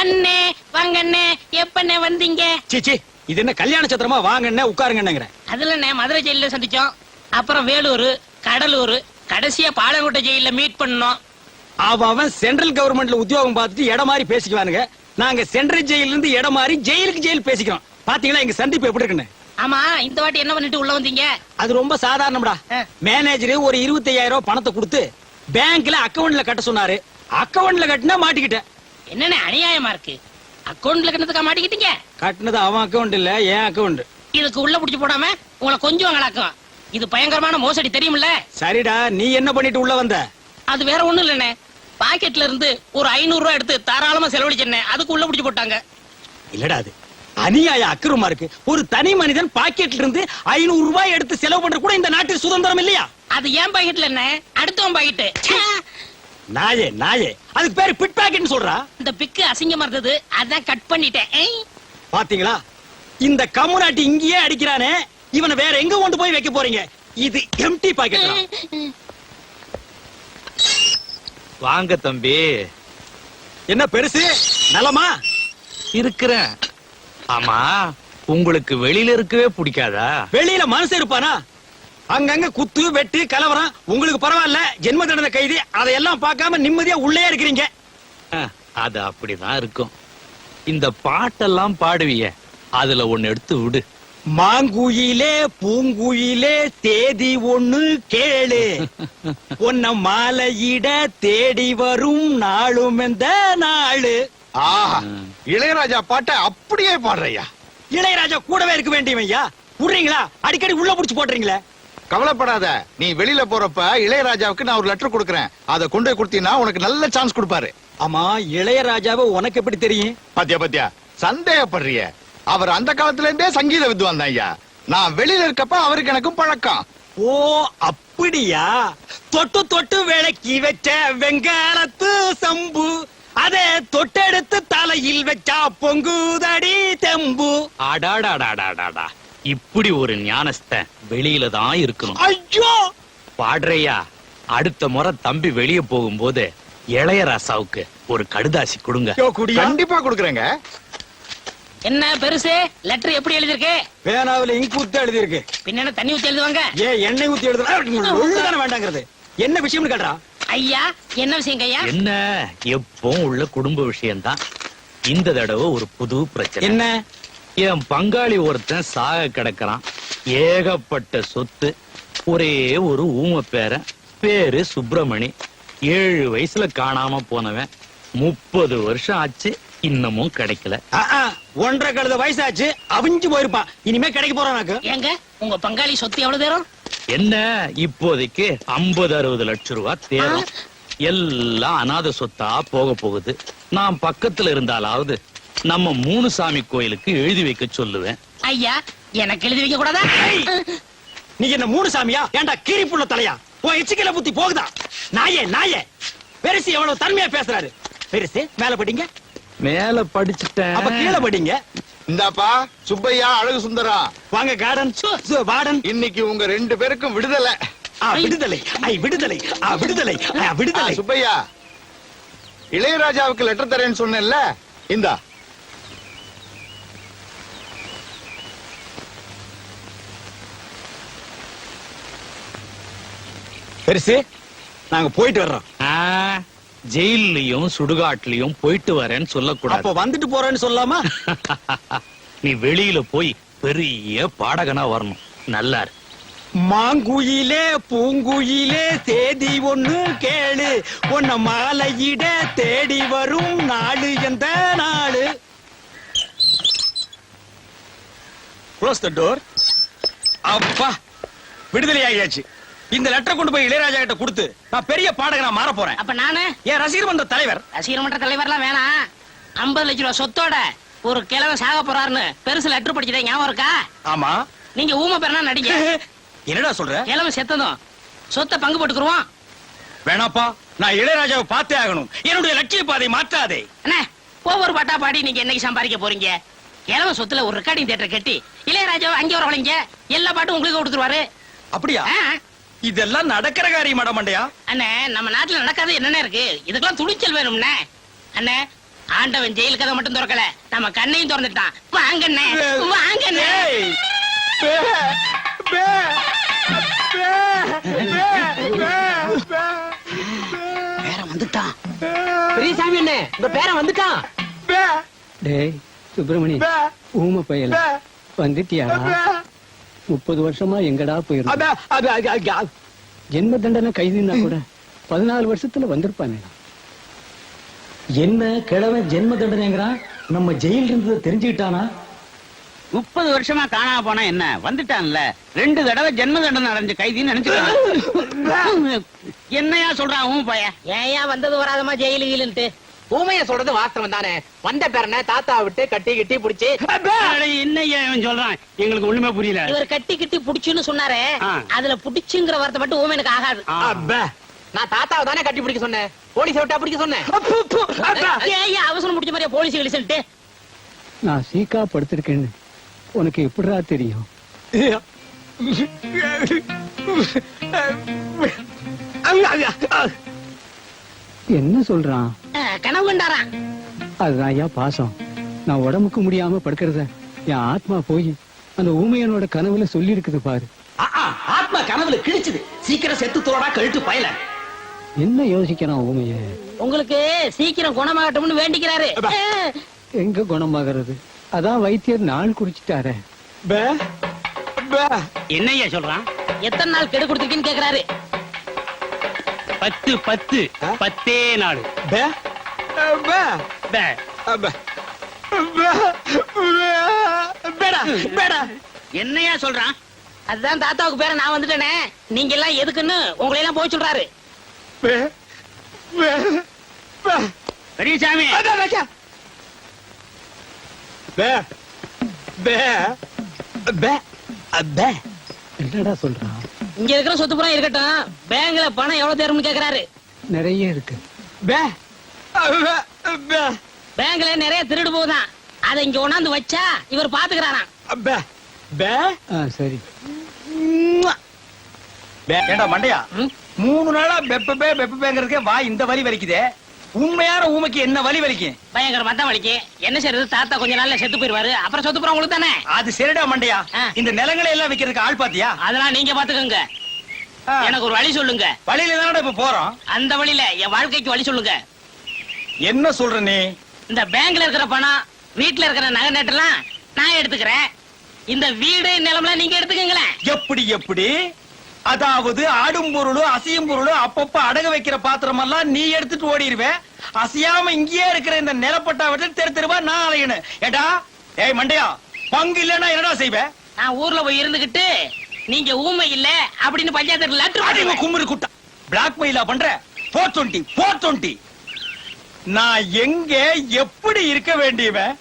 அண்ணே வாங்கண்ணே, எப்பண்ணே வந்தீங்க? சீச்சி, இது என்ன கல்யாண சத்திரமா? வாங்கண்ணே உட்காருங்கன்னுங்கிற. அதுல மதுரை ஜெயில சந்திச்சோம், அப்புறம் வேலூர், கடலூர், கடைசியா பாலங்கோட்டை ஜெயில மீட் பண்ணோம். அவன் சென்ட்ரல் கவர்மெண்ட்ல உத்தியோகம் பார்த்துட்டு இடம் மாதிரி பேசிக்குவானுங்க. நாங்க சென்ட்ரல் ஜெயில இருந்து இடம் மாதிரி ஜெயிலுக்கு ஜெயில் பேசிக்கிறோம். பாத்தீங்களா எங்க சந்திப்பு எப்படி இருக்குன்னு? ஆமா, இந்த வாட்டி என்ன பண்ணிட்டு உள்ள வந்தீங்க? அது ரொம்ப சாதாரணம்டா. மேனேஜர் ஒரு 25,000 ரூபாய் பணத்தை கொடுத்து பேங்க்ல அக்கவுண்ட்ல கட்ட சொன்னாரு. அக்கவுண்ட்ல கட்டினா மாட்டிக்கிட்டேன். என்னன்னு அநியாயமா இருக்கு. அக்கவுண்ட்ல கட்டதுக்கா மாட்டிக்கிட்டீங்க? கட்டினது அவன் அக்கவுண்ட் இல்ல, என் அக்கவுண்ட். இதுக்கு உள்ள புடிச்சு போடாம உங்களை கொஞ்சம் வாங்கலாக்கும். இது பயங்கரமான மோசடி, தெரியுமில்ல? சரிடா, நீ என்ன பண்ணிட்டு உள்ள வந்த? அது வேற ஒண்ணும் இல்லண்ணே, பாக்கெட்ல இருந்து ஒரு 500 ரூபாய் எடுத்து தாராளமா செலவழிச்சேன். அதுக்கு உள்ள புடிச்சு போட்டாங்க. இல்லடா, அது அநியாய அக்கிரமா இருக்கு. ஒரு தனி மனிதன் பாக்கெட்ல இருந்து 500 ரூபாய் எடுத்து செலவு பண்ற கூட இந்த நாட்டில் சுதந்திரம் இல்லையா? அது ஏன் பாக்கெட்ல என்ன, அடுத்தவன் பாக்கெட். நாயே நாயே, அதுக்கு பேரு பிட் பாக்கெட்னு சொல்றா. இந்த பிக்கு அசிங்கமா இருந்தது, அதான் கட் பண்ணிட்டேன். பாத்தீங்களா, இந்த கம்முனாட்டி இங்கேயே அடிக்கிறானே, இவனை வேற எங்க கொண்டு போய் வைக்க போறீங்க? இது எம்டி பாக்கெட். வாங்க தம்பி. என்ன பெருசு, நலமா இருக்கிறேன். ஆமா, உங்களுக்கு வெளியில இருக்கவே பிடிக்காதா? வெளியில மனசு இருப்பானா? அங்கங்க குத்து வெட்டு கலவரம். உங்களுக்கு பரவாயில்ல, ஜென்ம தண்டனை கைதி. அதையெல்லாம் பார்க்காம நிம்மதியா உள்ளே இருக்கிறீங்க. அது அப்படிதான் இருக்கும். இந்த பாட்டெல்லாம் பாடுவிய, அதுல ஒண்ணு எடுத்து விடு. மாங்குயிலே பூங்குயிலே தேதி ஒண்ணு கேளு, உன்ன மாலையிட தேடி வரும் நாளும் எந்த நாளு. ஆஹா, இளையராஜா பாட்டை அப்படியே பாடுறையா. இளையராஜா கூடவே இருக்க வேண்டியவையா? விடுறீங்களா? அடிக்கடி உள்ள புடிச்சு போடுறீங்களே. கவலைப்படாத, நீ வெளியில போறப்ப இளையராஜாவுக்கு நான் ஒரு லெட்டர் கொடுக்கறேன். அதை கொண்டு போய் கொடுத்தீங்கன்னா உனக்கு நல்ல சான்ஸ் கொடுப்பாரு. ஆமா, இளையராஜாவை உனக்கு எப்படி தெரியும்? பாத்தியா பாத்தியா, சந்தேகப்படுறிய. அவர் அந்த காலத்துல இருந்தே சங்கீத வித்வான் தான் ஐயா. நான் வெளியில இருக்கப்ப அவருக்கு எனக்கும் பழக்கம். ஓ அப்படியா? தொட்டு தொட்டு விளக்கி வச்ச வெங்காலத்து சம்பு, அதே தொட்டெடுத்து தலையில் வச்சா பொங்குதடி தெம்பு. அடாடாடாடாடாடா, இப்படி ஒரு ஞானஸ்த வெளியில தான் இருக்கணும். ஐயோ பாடுறையா, அடுத்த முறை தம்பி வெளியே போகும்போது இளையராசாவுக்கு ஒரு கடுதாசி கொடுங்க. கண்டிப்பா கொடுக்கறேங்க. என்ன பெருசு, லெட்டர் எப்படி எழுதிருக்கு? பேனாவில இங்கு ஊத்தி எழுதி இருக்கு. பின்ன தண்ணி ஊத்தி எழுதுவாங்க? எண்ணெய் ஊத்தி எழுதுனா வேண்டாங்கிறது என்ன விஷயம்னு கேட்டா? ஐயா, என்ன விஷயம் ஐயா? என்ன, எப்பவும் உள்ள குடும்ப விஷயம்தான். இந்த தடவை ஒரு புது பிரச்சனை. என்ன? என் பங்காளி ஒருத்தன் சாக கிடக்கிறான். ஏகப்பட்ட சொத்து. ஒரே ஒரு ஊம பேரன், பேரு சுப்பிரமணி. 7 வயசுல காணாம போனவன். 30 வருஷம் ஆச்சு, இன்னமும் கிடைக்கல. 1.5 கழுத வயசாச்சு, அவிஞ்சு போயிருப்பான். இனிமே கிடைக்க போறானாக்கு. ஏங்க, உங்க பங்காளி சொத்து எவ்வளவு தேரும்? என்ன, இப்போதைக்கு 50-60 லட்சம் ரூபாய் தேரும். எல்லாம் அநாத சொத்தா போக போகுது. நான் பக்கத்துல இருந்தாலாவது நம்ம 3 சாமி கோயிலுக்கு எழுதி வைக்க சொல்லுவேன். ஐயா, எனக்கு எழுதி வைக்க கூடாதா? நீ என்ன 3 சாமியா? ஏண்டா கீரி புள்ள தலையா? உன் எச்சிக்கல புத்தி போகுதா? நாயே நாயே, பெருசு எவ்வளவு தன்மையா பேசுறாரு. பெருசு மேல படிங்க. மேல படிச்சுட்டேன். அப்ப கீழே படிங்க. இந்தாப்பா சுப்பையா, அழகு சுந்தரா, வாங்க கார்டன் வார்டன். இன்னைக்கு உங்க 2 பேருக்கும் விடுதலை. விடுதலை, விடுதலை, விடுதலை, விடுதலை. சுப்பையா, இளையராஜாவுக்கு லெட்டர் தரேன்னு சொன்னேன்ல, இந்தா. பெருசு, நாங்க போயிட்டு வர்றோம். ஜெயிலையும் சுடுகாட்லயும் போயிட்டு வரேன்னு சொல்லக்கூடாது. அப்ப வந்துட்டு போறேன்னு சொல்லாமா? நீ வெளியில போய் பெரிய பாடகனா வரணும். நல்லா இருக்கு. மாங்குயிலே பூங்குயிலே தேதி ஒண்ணு கேளு, உன்ன மாலையிட தேடி வரும் நாடு எந்த நாடு. Close the door. அப்பா, விடுதலை ஆகியாச்சு. இந்த லெட்டர் கொண்டு போய் இளையராஜா கிட்ட கொடுத்து நான் பெரிய பாடகனா மாற போறேன். அப்ப நானு ஏன் ரசிகர் மன்ற தலைவர்? ரசிகர் மன்ற தலைவர்லாம் வேணாம். 50 லட்சம் ரூபாய் சொத்தோட ஒரு கிழவன் சாக போறாருன்னு பெருசு லெட்டர் படிச்சதே ஞாபகம் இருக்கா? ஆமா. நீங்க ஊம பேரனா நடிங்க. என்னடா சொல்ற? கிழவன் செத்ததும் சொத்தை பங்கு போட்டுக்குருவோம். வேணாப்பா, நான் இளையராஜாவை பார்த்தே ஆகணும். என்னுடைய லட்சிய பாதை மாற்றாதே. அண்ணே, ஒவ்வொரு பாட்டா பாடி நீங்க என்னைக்கு சம்பாதிக்க போறீங்க? கிழவன் சொத்துல ஒரு ரெக்கார்டிங் தியேட்டர் கட்டி இளையராஜாவை அங்கே வரவழைங்க, எல்லா பாட்டும் உங்களுக்கு கொடுத்துருவாரு. அப்படியா? இதெல்லாம் நடக்கிற காரியம் மண்டயா? அண்ணே, நம்ம நாட்டுல நடக்காது என்னென்ன இருக்கு? இதுக்கெல்லாம் துணிச்சல் வேணும்னே. அண்ணே, ஆண்டவன் ஜெயில் கதை மட்டும் திறக்கல, நம்ம கண்ணையும் திறந்துட்டான். வாங்கண்ணே, வாங்கண்ணே. ஏய், பே, பே, பே, பே, பே, பே. பேரன் வந்துட்டான். பெரியசாமி அண்ணே, உங்க பேரன் வந்துட்டான். பே, டேய் சுப்பிரமணி, பே, ஊமை பயல பே, வந்துட்டியாடா? பே. 30 வருஷமா எங்கடா போயிருந்த? அபே, அபே, அபே, அபே. ஜென்ம தண்டனை கைதுன்னா கூட 14 வருஷத்துல வந்திருப்பானே. என்ன கிழமை ஜென்ம தண்டனைங்கிறான்? நம்ம ஜெயில இருந்தது தெரிஞ்சுக்கிட்டானா? 30 வருஷமா காணாம போனா என்ன, வந்துட்டான்ல. 2 தடவை ஜென்ம தண்டனை அடைஞ்ச கைதின்னு நினைச்சுக்கலாம். என்னையா சொல்றான் உன் பையன்? ஏயா வந்தது வராதமா ஜெயிலு கீழுன்ட்டு. ஊமைய சொல்றது வாஸ்தவம் தானே. வந்த பேரனை தாத்தா விட்டு கட்டி கிட்டி புடிச்சு என்னையா இவன் சொல்றான்? எங்களுக்கு ஒண்ணுமே புரியல. இவர் கட்டி கிட்டி புடிச்சுன்னு சொன்னாரே, ஆ. அதுல புடிச்சுங்கிற வார்த்தை மட்டும் ஊமையனுக்கு ஆகாது. அபே, நான் தாத்தாவை தானே கட்டி பிடிக்க சொன்னேன். போலீஸ் விட்டா பிடிக்க சொன்னேன். அப்பு, அப்பு, அபே. ஏயா அவசரம் முடிச்ச மாதிரியா போலீஸ் கிழிச்சுட்டு? நான் சீக்கா படுத்திருக்கேன்னு உனக்கு எப்படிடா தெரியும்? என்ன சொல்றான்? கனவு கண்டாராம். அதுதான் ஐயா பாசம். நான் உடம்புக்கு முடியாம படுக்கிறத என் ஆத்மா போய் அந்த ஊமையனோட கனவுல சொல்லி இருக்குது பாரு. ஆத்மா கனவுல கிழிச்சுது. சீக்கிரம் செத்து தோடா கழுத்து பயல. என்ன யோசிக்கிறான் ஊமைய? உங்களுக்கு சீக்கிரம் குணமாகட்டும்னு வேண்டிக்கிறாரு. எங்க குணமாகிறது? அதான் வைத்தியர் நாள் குறிச்சிட்டாரே. பே, பே. என்னையா சொல்றான்? எத்தனை நாள் கெடு கொடுத்துருக்கீன்னு கேக்குறாரு. 10 10 10 நாள். பே, பே, பே. அபே. பே, பே. பேடா, பேடா. என்னையா சொல்றான்? அதுதான் தாத்தாவுக்கு பேர நான் வந்துட்டேனே, நீங்க எல்லாம் எதுக்குன்னு உங்களை எல்லாம் போய் சொல்றாரு. பே, பே, பே. பெரியசாமி, அபே, வைக்க. பே, பே, பே, அபே. என்னடா சொல்றான்? இங்க இருக்கிற சொத்து புறம் இருக்கட்டும், பேங்க்ல பணம் எவ்வளவு தேரும்னு கேக்குறாரு. நிறைய இருக்கு. பே, அபே, பே, பேங்க்ல நிறைய திருடு போகுதான், அதை இங்க கொண்டாந்து வச்சா இவர் பாத்துக்கிறாராம். அபே, பே. சரி. ஏண்டா மண்டையா, ம்? 3 நாளா பெப்பபேங்கிறதுக்கே வா இந்த வலி வலிக்குதே. உண்மையான ஊமைக்கு என்ன வலி வலிக்கும்? பயங்கரமா தான் வலிக்கு. என்ன செய்யறது, தாத்தா கொஞ்ச நாள்ல செத்து போயிருவாரு, அப்புறம் சொத்து புறம் உங்களுக்கு தானே. அது சரிடா மண்டையா. ஆ. இந்த நிலங்களை எல்லாம் விக்கிறதுக்கு ஆள் பாத்தியா? அதெல்லாம் நீங்க பாத்துக்கோங்க. எனக்கு ஒரு வழி சொல்லுங்க. வழியில தானடா இப்ப போறோம். அந்த வழியில என் வாழ்க்கைக்கு வழி சொல்லுங்க. என்ன சொல்ற நீ? இந்த பேங்க்ல இருக்கிற பணம், வீட்டுல இருக்கிற நகை நட்டெல்லாம் நான் எடுத்துக்கிறேன். இந்த வீடு நிலம்லாம் நீங்க எடுத்துக்கங்களேன். எப்படி எப்படி? அதாவது ஆடும் பொருளும் அசையும் பொருளும் அப்பப்ப அடக வைக்கிற பாத்திரம் எல்லாம் நீ எடுத்துட்டு ஓடிடுவே. அசையாம இங்கேயே இருக்கிற இந்த நிலப்பட்டாவற்றை தெரு தெருவா நான் அலையணும். ஏடா ஏய் மண்டையா, பங்கு இல்லன்னா என்னடா செய்வே? நான் ஊர்ல போய் இருந்துகிட்டு நீங்க ஊமை இல்ல அப்படின்னு பஞ்சாயத்து லெட்டர் அடிங்க போடுவேன். கும்முறு குட்டா. பிளாக் மெயிலா பண்ற? 420 420. நான் எங்க எப்படி இருக்க வேண்டியவன்?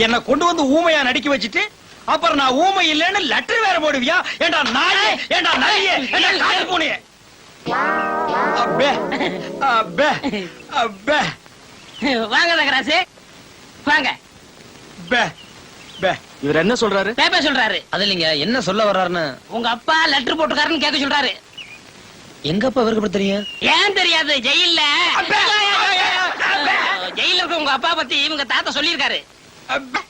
என்ன கொண்டு வந்து ஊமையா நடிக்க வச்சிட்டு அப்புறம் நான் ஊமை இல்லைன்னு லெட்டர் வேற போடுவியா? ஏண்டா நாயே, ஏண்டா நாயே, ஏண்டா காட்டு பூனையே. அப்பே, அப்பே, அப்பே, வாங்க தகராசு, வாங்க. பே, பே. இவர் என்ன சொல்றாரு? பேப்பர் சொல்றாரு. அது இல்லைங்க, என்ன சொல்ல வர்றாருன்னு. உங்க அப்பா லெட்டர் போட்டுக்காருன்னு கேட்க சொல்றாரு. எங்க அப்பா இவருக்கு எப்படி தெரியும்? ஏன் தெரியாது? ஜெயில்ல அப்பே, அப்பே, ஜெயில இருக்க உங்க அப்பா பத்தி இவங்க தாத்தா சொல்லியிருக்காரு. அப்பே,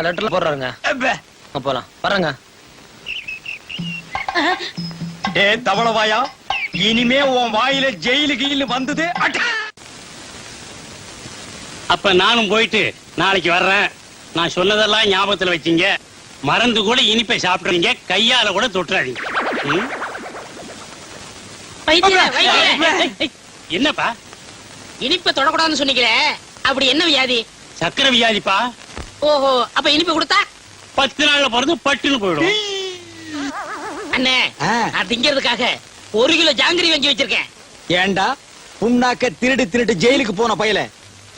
லெட்டர்ல போடுறாருங்க. அப்பே. போலாம் வர்றங்க. ஏ தவளவாயா, இனிமே உன் வாயில ஜெயிலு கீழு வந்தது அட. அப்ப நானும் போயிட்டு நாளைக்கு வர்றேன். நான் சொன்னதெல்லாம் ஞாபகத்துல வச்சீங்க. மறந்து கூட இனிப்பை சாப்பிடுறீங்க, கையால கூட தொட்டுறாதீங்க. ம்? வைத்தியரே, வைத்தியரே. என்னப்பா? இனிப்பை தொடக்கூடாதுன்னு சொன்னீங்களே, அப்படி என்ன வியாதி? சக்கரை வியாதிப்பா. ஓஹோ, அப்ப இனிப்பு கொடுத்தா 10 நாள்ல பிறந்து பட்டுன்னு போயிடும். அண்ணே, ஆ. நான் திங்கிறதுக்காக 1 கிலோ ஜாங்கிரி வாங்கி வச்சிருக்கேன். ஏண்டா புண்ணாக்க திருடு திருடு ஜெயிலுக்கு போன பயல,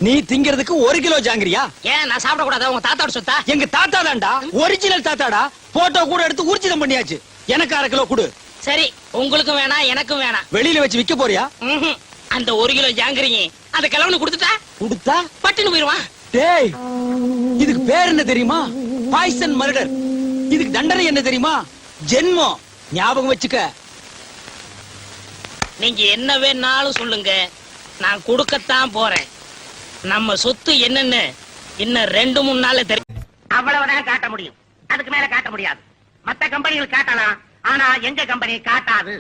நீ திங்கிறதுக்கு 1 கிலோ ஜாங்கிரியா? ஏன் நான் சாப்பிட கூடாதா? உங்க தாத்தாவோட சொத்தா? எங்க தாத்தா தான்டா, ஒரிஜினல் தாத்தாடா. போட்டோ கூட எடுத்து ஊர்ஜிதம் பண்ணியாச்சு. எனக்கு 1/2 கிலோ கொடு. சரி, உங்களுக்கும் வேணாம் எனக்கும் வேணாம். வெளியில வச்சு விக்க போறியா? ம்ஹும். அந்த 1 கிலோ ஜாங்கிரி அந்த கிழவனு கொடுத்துட்டா கொடுத்தா பட்டுன்னு போயிருவான். டேய், இதுக்கு பேர் என்ன தெரியுமா? Poison murder. இதுக்கு தண்டனை என்ன தெரியுமா? ஜென்மம். ஞாபகம் வச்சுக்க. நீங்க என்ன வேணாலும் சொல்லுங்க, நான் கொடுக்கத்தான் போறேன். நம்ம சொத்து என்னன்னு இன்னும் 2-3 நாள்ல தெரியும். அவ்வளவுதான் காட்ட முடியும், அதுக்கு மேல காட்ட முடியாது. மத்த கம்பெனிகள் காட்டலாம், ஆனா எங்க கம்பெனி காட்டாது.